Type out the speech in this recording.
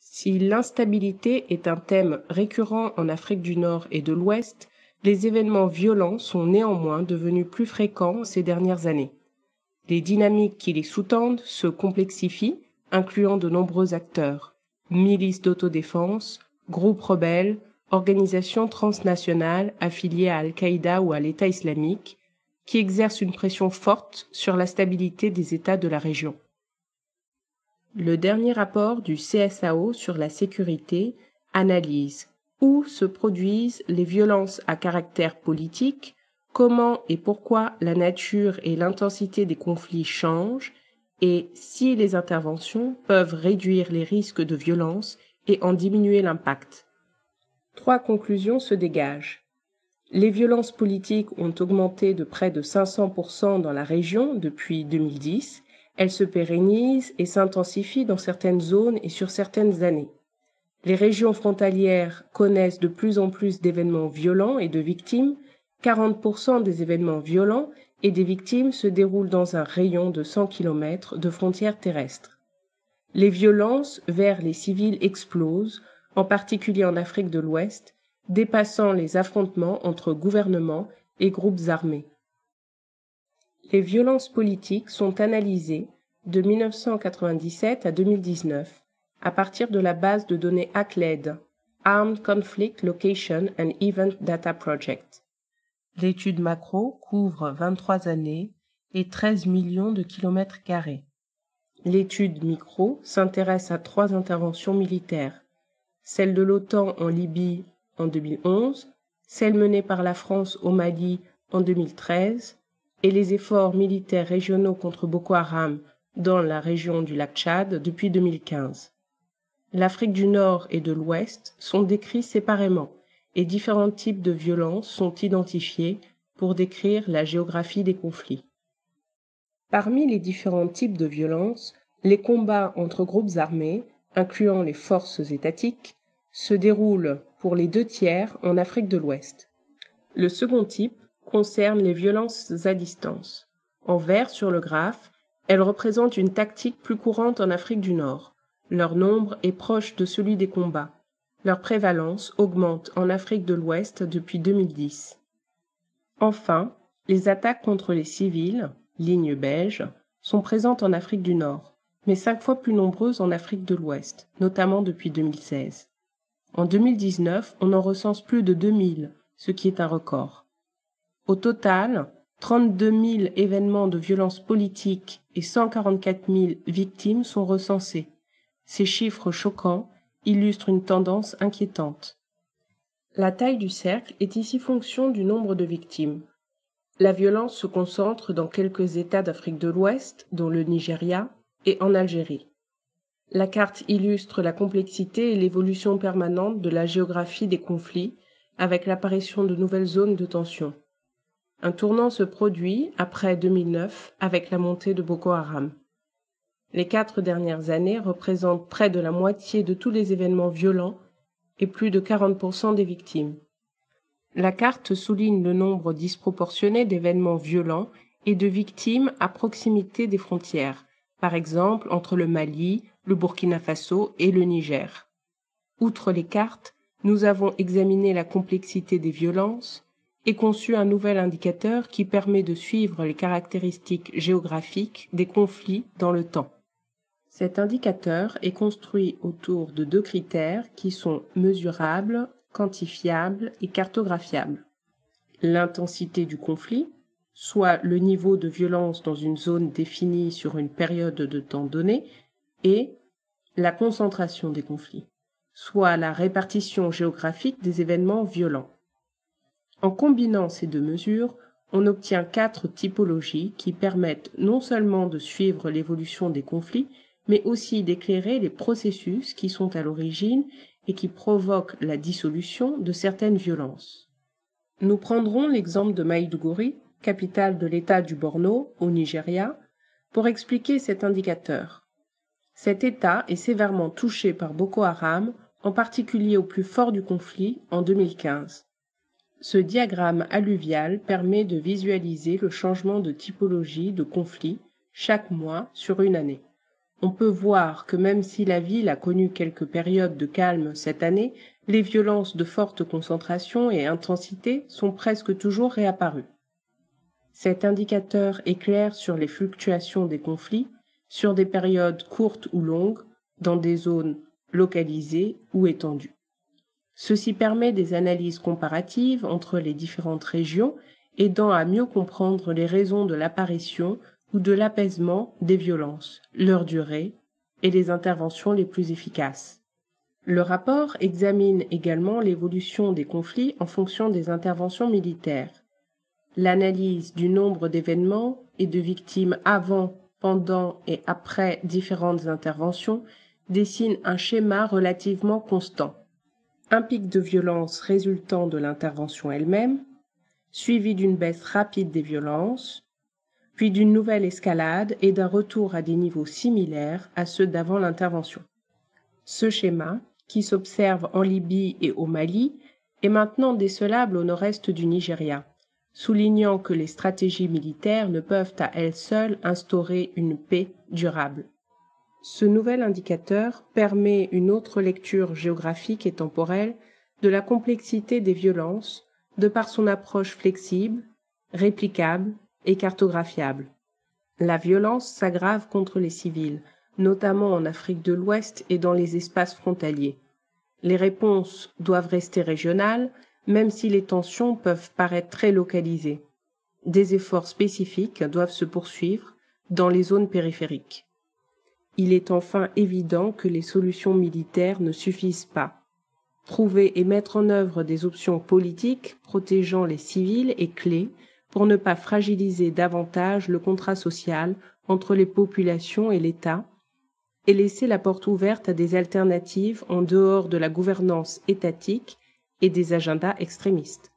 Si l'instabilité est un thème récurrent en Afrique du Nord et de l'Ouest, les événements violents sont néanmoins devenus plus fréquents ces dernières années. Les dynamiques qui les sous-tendent se complexifient, incluant de nombreux acteurs: milices d'autodéfense, groupes rebelles, organisations transnationales affiliées à Al-Qaïda ou à l'État islamique, qui exercent une pression forte sur la stabilité des États de la région. Le dernier rapport du CSAO sur la sécurité analyse où se produisent les violences à caractère politique, comment et pourquoi la nature et l'intensité des conflits changent, et si les interventions peuvent réduire les risques de violence et en diminuer l'impact. 3 conclusions se dégagent. Les violences politiques ont augmenté de près de 500% dans la région depuis 2010. Elles se pérennisent et s'intensifient dans certaines zones et sur certaines années. Les régions frontalières connaissent de plus en plus d'événements violents et de victimes. 40% des événements violents et des victimes se déroulent dans un rayon de 100 km de frontières terrestres. Les violences vers les civils explosent, en particulier en Afrique de l'Ouest, dépassant les affrontements entre gouvernements et groupes armés. Les violences politiques sont analysées de 1997 à 2019 à partir de la base de données ACLED, Armed Conflict Location and Event Data Project. L'étude macro couvre 23 années et 13 millions de kilomètres carrés. L'étude micro s'intéresse à 3 interventions militaires: celle de l'OTAN en Libye en 2011, celle menée par la France au Mali en 2013 et les efforts militaires régionaux contre Boko Haram dans la région du lac Tchad depuis 2015. L'Afrique du Nord et de l'Ouest sont décrits séparément et différents types de violences sont identifiés pour décrire la géographie des conflits. Parmi les différents types de violences, les combats entre groupes armés, incluant les forces étatiques, se déroulent pour les 2/3 en Afrique de l'Ouest. Le second type concerne les violences à distance. En vert sur le graphe, elles représentent une tactique plus courante en Afrique du Nord. Leur nombre est proche de celui des combats. Leur prévalence augmente en Afrique de l'Ouest depuis 2010. Enfin, les attaques contre les civils, ligne beige, sont présentes en Afrique du Nord, mais 5 fois plus nombreuses en Afrique de l'Ouest, notamment depuis 2016. En 2019, on en recense plus de 2000, ce qui est un record. Au total, 32 000 événements de violence politique et 144 000 victimes sont recensés. Ces chiffres choquants illustrent une tendance inquiétante. La taille du cercle est ici fonction du nombre de victimes. La violence se concentre dans quelques États d'Afrique de l'Ouest, dont le Nigeria, et en Algérie. La carte illustre la complexité et l'évolution permanente de la géographie des conflits, avec l'apparition de nouvelles zones de tension. Un tournant se produit après 2009 avec la montée de Boko Haram. Les 4 dernières années représentent près de la moitié de tous les événements violents et plus de 40% des victimes. La carte souligne le nombre disproportionné d'événements violents et de victimes à proximité des frontières, par exemple entre le Mali, le Burkina Faso et le Niger. Outre les cartes, nous avons examiné la complexité des violences et conçu un nouvel indicateur qui permet de suivre les caractéristiques géographiques des conflits dans le temps. Cet indicateur est construit autour de 2 critères qui sont mesurables, quantifiables et cartographiables. L'intensité du conflit, soit le niveau de violence dans une zone définie sur une période de temps donnée, et la concentration des conflits, soit la répartition géographique des événements violents. En combinant ces 2 mesures, on obtient 4 typologies qui permettent non seulement de suivre l'évolution des conflits, mais aussi d'éclairer les processus qui sont à l'origine et qui provoquent la dissolution de certaines violences. Nous prendrons l'exemple de Maïdougouri, capitale de l'État du Borno, au Nigeria, pour expliquer cet indicateur. Cet État est sévèrement touché par Boko Haram, en particulier au plus fort du conflit en 2015. Ce diagramme alluvial permet de visualiser le changement de typologie de conflit chaque mois sur une année. On peut voir que même si la ville a connu quelques périodes de calme cette année, les violences de forte concentration et intensité sont presque toujours réapparues. Cet indicateur éclaire sur les fluctuations des conflits, sur des périodes courtes ou longues, dans des zones localisées ou étendues. Ceci permet des analyses comparatives entre les différentes régions, aidant à mieux comprendre les raisons de l'apparition ou de l'apaisement des violences, leur durée et les interventions les plus efficaces. Le rapport examine également l'évolution des conflits en fonction des interventions militaires. L'analyse du nombre d'événements et de victimes avant, pendant et après différentes interventions dessine un schéma relativement constant. Un pic de violence résultant de l'intervention elle-même, suivi d'une baisse rapide des violences, puis d'une nouvelle escalade et d'un retour à des niveaux similaires à ceux d'avant l'intervention. Ce schéma, qui s'observe en Libye et au Mali, est maintenant décelable au nord-est du Nigeria, soulignant que les stratégies militaires ne peuvent à elles seules instaurer une paix durable. Ce nouvel indicateur permet une autre lecture géographique et temporelle de la complexité des violences de par son approche flexible, réplicable et cartographiable. La violence s'aggrave contre les civils, notamment en Afrique de l'Ouest et dans les espaces frontaliers. Les réponses doivent rester régionales, même si les tensions peuvent paraître très localisées. Des efforts spécifiques doivent se poursuivre dans les zones périphériques. Il est enfin évident que les solutions militaires ne suffisent pas. Trouver et mettre en œuvre des options politiques protégeant les civils est clé pour ne pas fragiliser davantage le contrat social entre les populations et l'État et laisser la porte ouverte à des alternatives en dehors de la gouvernance étatique et des agendas extrémistes.